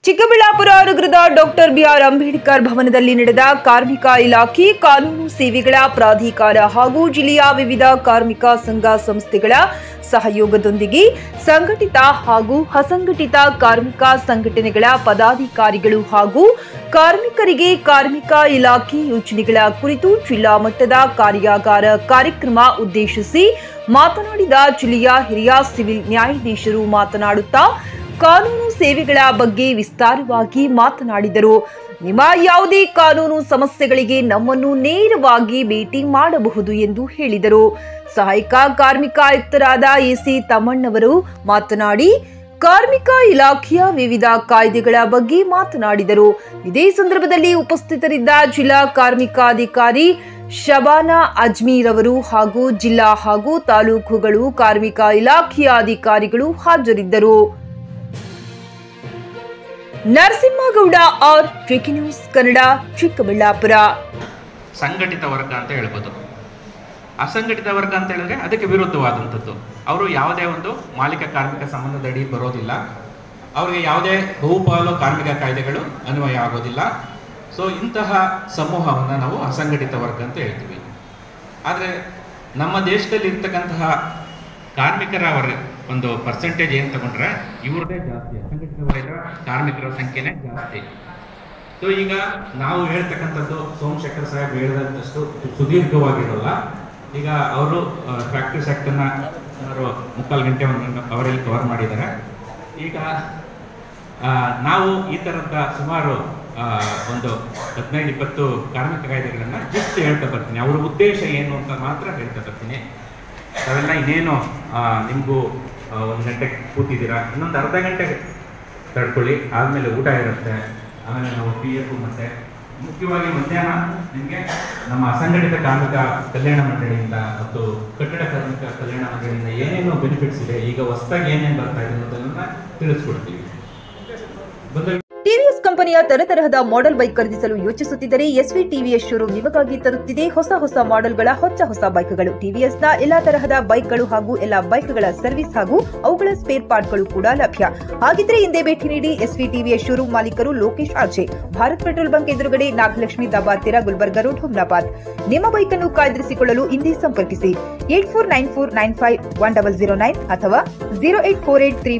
ಚಿಕ್ಕಬಳ್ಳಾಪುರ ನಗರದ doctor B R Ambedkar ಭವನದಲ್ಲಿ ನಡೆದ ಕಾರ್ಮಿಕ ಇಲಾಖೆ ಕಾನೂನು ಸೇವೆಗಳ ಪ್ರಾಧಿಕಾರ ಹಾಗೂ ಜಿಲ್ಲೆಯ ವಿವಿಧ ಕಾರ್ಮಿಕ ಸಂಘ ಸಂಸ್ಥೆಗಳ ಸಹಯೋಗದೊಂದಿಗೆ ಸಂಘಟಿತ ಹಾಗೂ ಅಸಂಘಟಿತ ಕಾರ್ಮಿಕ ಸಂಘಟನೆಗಳ ಪದಾಧಿಕಾರಿಗಳು ಹಾಗೂ ಕಾರ್ಮಿಕರಿಗೆ ಕಾರ್ಮಿಕ ಇಲಾಖೆ ಯೋಜನೆಗಳ ಕುರಿತು ಜಿಲ್ಲಾ ಮಟ್ಟದ ಕಾರ್ಯಾಗಾರ ಕಾರ್ಯಕ್ರಮ ಉದ್ದೇಶಿಸಿ ಮಾತನಾಡಿದ ಜಿಲ್ಲೆಯ ಹಿರಿಯ ಸಿವಿಲ್ ನ್ಯಾಯಾಧೀಶರು ಮಾತನಾಡುತ್ತಾ ಕಾನೂನು ಸೇವೆಗಳ ಬಗ್ಗೆ ವಿಸ್ತಾರವಾಗಿ ಮಾತನಾಡಿದರು. ನಿಮ್ಮ ಯಾವುದೇ ಕಾನೂನು ಸಮಸ್ಯೆಗಳಿಗೆ ನಮ್ಮನ್ನು ನೇರವಾಗಿ ಭೇಟಿ ಮಾಡಬಹುದು ಎಂದು ಹೇಳಿದರು. ಸಹಾಯಕ ಕಾರ್ಮಿಕ ಆಯುಕ್ತರಾದ ಎಸಿ ತಮ್ಮಣ್ಣವರು ಮಾತನಾಡಿ ಕಾರ್ಮಿಕ ಇಲಾಖೆಯ ವಿವಿಧ ಕಾಯ್ದೆಗಳ ಬಗ್ಗೆ ಮಾತನಾಡಿದರು. ಇದೇ ಸಂದರ್ಭದಲ್ಲಿ ಉಪಸ್ಥಿತರಿದ್ದ ಜಿಲ್ಲಾ ಕಾರ್ಮಿಕಾಧಿಕಾರಿ ಶಬಾನಾ ಅಜ್ಮೀರ್ ಅವರು ಹಾಗೂ ಜಿಲ್ಲಾ ಹಾಗೂ ತಾಲೂಕುಗಳು ಕಾರ್ಮಿಕ ಇಲಾಖೆಯ ಅಧಿಕಾರಿಗಳು ಹಾಜರಿದ್ದರು. Narasimhagowda R Tricky News Kannada, Chikkaballapura. ಸಂಘಟಿತ ವರ್ಗ ಅಂತ ಹೇಳ್ಬೋದು. ಅಸಂಘಟಿತ ವರ್ಗ ಅಂತ ಹೇಳಿದ್ರೆ ಅದಕ್ಕೆ ವಿರುದ್ಧವಾದಂಥದ್ದು. ಅವರು ಯಾವುದೇ ಒಂದು ಮಾಲೀಕ ಕಾರ್ಮಿಕ ಸಂಬಂಧದಡಿ ಬರೋದಿಲ್ಲ. ಅವರಿಗೆ ಯಾವುದೇ ಬಹುಪಾಲು ಕಾರ್ಮಿಕ ಕಾಯ್ದೆಗಳು ಅನ್ವಯ ಆಗೋದಿಲ್ಲ. ಸೊ ಇಂತಹ ಸಮೂಹವನ್ನು ನಾವು ಅಸಂಘಟಿತ ವರ್ಗ ಅಂತ ಹೇಳ್ತೀವಿ. ಆದರೆ ನಮ್ಮ ದೇಶದಲ್ಲಿ ಇರ್ತಕ್ಕಂತಹ ಕಾರ್ಮಿಕರ ಒಂದು ಪರ್ಸೆಂಟೇಜ್ ಏನು ತಗೊಂಡ್ರೆ ಇವ್ರದೇ ಜಾಸ್ತಿ, ಅಸಂಘಟಿತ ವಲಯದ ಕಾರ್ಮಿಕರ ಸಂಖ್ಯೆನೇ ಜಾಸ್ತಿ. ಸೊ ಈಗ ನಾವು ಹೇಳ್ತಕ್ಕಂಥದ್ದು ಸೋಮಶೇಖರ್ ಸಾಹೇಬ್ ಹೇಳಿದಂಥಷ್ಟು ಸುದೀರ್ಘವಾಗಿರೋಲ್ಲ. ಈಗ ಅವರು ಫ್ಯಾಕ್ಟ್ರೀಸ್ ಆ್ಯಕ್ಟನ್ನು ಸುಮಾರು 3/4 ಗಂಟೆ ಅವರಲ್ಲಿ ಕವರ್ ಮಾಡಿದ್ದಾರೆ. ಈಗ ನಾವು ಈ ಥರದ ಸುಮಾರು ಒಂದು 15-20 ಕಾರ್ಮಿಕ ಕಾಯ್ದೆಗಳನ್ನು ಜಸ್ಟ್ ಹೇಳ್ತಾ ಬರ್ತೀನಿ. ಅವರ ಉದ್ದೇಶ ಏನು ಅಂತ ಮಾತ್ರ ಹೇಳ್ತಾ ಬರ್ತೀನಿ. ಅವೆಲ್ಲ ಇನ್ನೇನು ನಿಮಗೂ 1 ಗಂಟೆಗೆ ಕೂತಿದ್ದೀರಾ, ಇನ್ನೊಂದು ಅರ್ಧ ಗಂಟೆ ತಡ್ಕೊಳ್ಳಿ, ಆದಮೇಲೆ ಊಟ ಇರುತ್ತೆ, ಆಮೇಲೆ ನಾವು PF ಮತ್ತು ಮುಖ್ಯವಾಗಿ ಮಧ್ಯಾಹ್ನ ನಿಮಗೆ ನಮ್ಮ ಅಸಂಘಟಿತ ಕಾರ್ಮಿಕ ಕಲ್ಯಾಣ ಮಂಡಳಿಯಿಂದ ಮತ್ತು ಕಟ್ಟಡ ಕಾರ್ಮಿಕ ಕಲ್ಯಾಣ ಮಂಡಳಿಯಿಂದ ಏನೇನು ಬೆನಿಫಿಟ್ಸ್ ಇದೆ, ಈಗ ಹೊಸದಾಗಿ ಏನೇನು ಬರ್ತಾ ಇದೆ ಅನ್ನೋದನ್ನ ತಿಳಿಸ್ಕೊಡ್ತೀವಿ. ಟಿವಿಎಸ್ ಕಂಪನಿಯ ತರತರಹದ ಮಾಡೆಲ್ ಬೈಕ್ ಖರೀದಿಸಲು ಯೋಚಿಸುತ್ತಿದ್ದರೆ ಎಸ್ವಿ ಟಿವಿಎಸ್ ಶೋರೂಮ್ ನಿಮಗಾಗಿ ತರುತ್ತಿದೆ ಹೊಸ ಮಾಡೆಲ್ಗಳ ಹೊಸ ಬೈಕ್ಗಳು. ಟಿವಿಎಸ್ನ ಎಲ್ಲಾ ತರಹದ ಬೈಕ್ಗಳು ಹಾಗೂ ಎಲ್ಲಾ ಬೈಕ್ಗಳ ಸರ್ವಿಸ್ ಹಾಗೂ ಅವುಗಳ ಸ್ಪೇರ್ ಪಾರ್ಟ್ಗಳು ಕೂಡ ಲಭ್ಯ. ಹಾಗಿದ್ರೆ ಹಿಂದೆ ಭೇಟಿ ನೀಡಿ. ಎಸ್ವಿ ಟಿವಿಎಸ್ ಶೋರೂಮ್ ಮಾಲೀಕರು Lokesh RJ, Bharat petrol bunk ಎದುರುಗಡೆ, ನಾಗಲಕ್ಷ್ಮಿ ದಾಬಾ ಹತ್ತಿರ, ಗುಲ್ಬರ್ಗಾ ರೋಡ್, ಹುಮ್ನಾಬಾದ್. ನಿಮ್ಮ ಬೈಕ್ ಅನ್ನು ಕಾಯ್ದಿರಿಸಿಕೊಳ್ಳಲು ಹಿಂದೆ ಸಂಪರ್ಕಿಸಿ 8494951009 ಅಥವಾ 08483